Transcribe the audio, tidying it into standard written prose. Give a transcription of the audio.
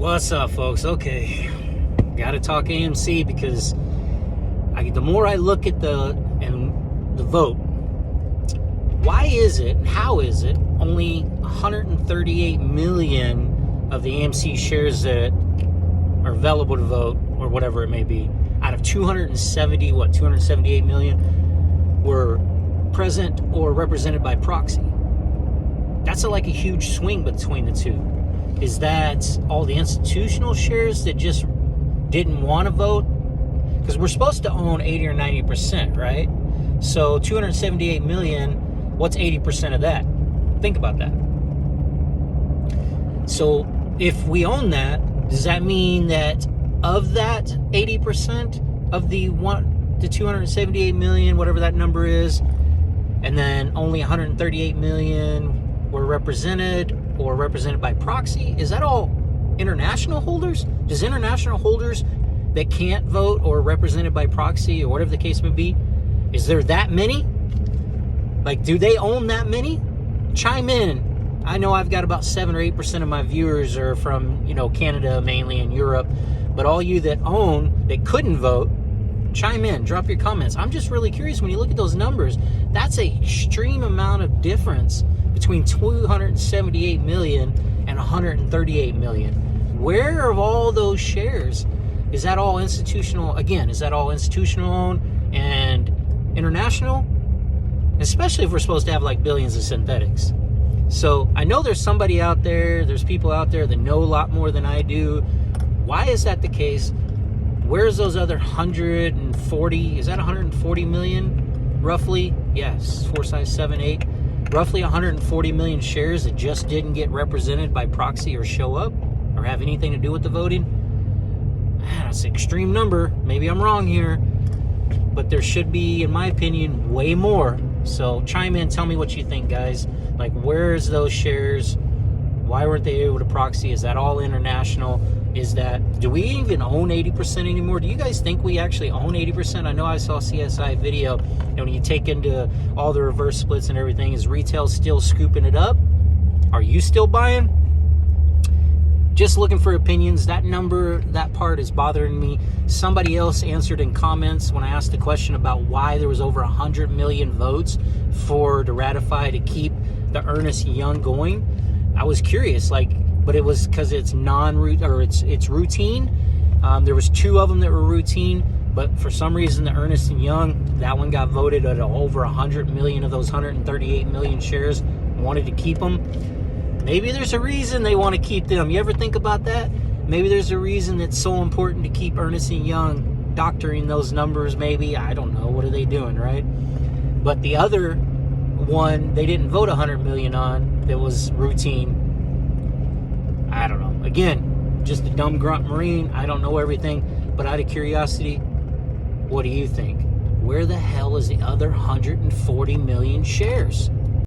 What's up, folks? Okay, gotta talk AMC because the more I look at the vote, why is it, how is it only 138 million of the AMC shares that are available to vote, or whatever it may be, out of 278 million were present or represented by proxy? That's like a huge swing between the two. Is that all the institutional shares that just didn't want to vote? Because we're supposed to own 80 or 90%, right? So 278 million, what's 80% of that? Think about that. So if we own that, does that mean that of that 80% of the 278 million, whatever that number is, and then only 138 million were represented or represented by proxy? Is that all international holders? Does international holders that can't vote or represented by proxy or whatever the case may be, is there that many? Like, do they own that many? Chime in. I know I've got about 7 or 8% of my viewers are from, Canada mainly, and Europe. But all you that own, that couldn't vote, chime in, drop your comments. I'm just really curious, when you look at those numbers, that's a extreme amount of difference between 278 million and 138 million. Where are all those shares? Is that all institutional? Again, is that all institutional owned and international? Especially if we're supposed to have like billions of synthetics. So I know there's somebody out there, there's people out there that know a lot more than I do. Why is that the case? Where's those other 140? Is that 140 million roughly? Yes, 4, 5, 7, 8. Roughly 140 million shares that just didn't get represented by proxy or show up or have anything to do with the voting. Man, that's an extreme number. Maybe I'm wrong here, but there should be, in my opinion, way more. So chime in, tell me what you think, guys. Like, where's those shares? Why weren't they able to proxy? Is that all international? Do we even own 80% anymore? Do you guys think we actually own 80%? I know I saw CSI video, and when you take into all the reverse splits and everything, is retail still scooping it up? Are you still buying? Just looking for opinions. That number, that part is bothering me. Somebody else answered in comments when I asked the question about why there was over 100 million votes to ratify to keep the Ernst & Young going. I was curious, but it was because it's it's routine. There was 2 of them that were routine, but for some reason the Ernst & Young, that one got voted at over 100 million of those 138 million shares wanted to keep them. Maybe there's a reason they want to keep them. You ever think about that? Maybe there's a reason that's so important to keep Ernst & Young doctoring those numbers. Maybe, I don't know. What are they doing, right? But the other one, they didn't vote 100 million on. That was routine. I don't know. Again, just a dumb grunt Marine. I don't know everything, but out of curiosity, what do you think? Where the hell is the other 140 million shares?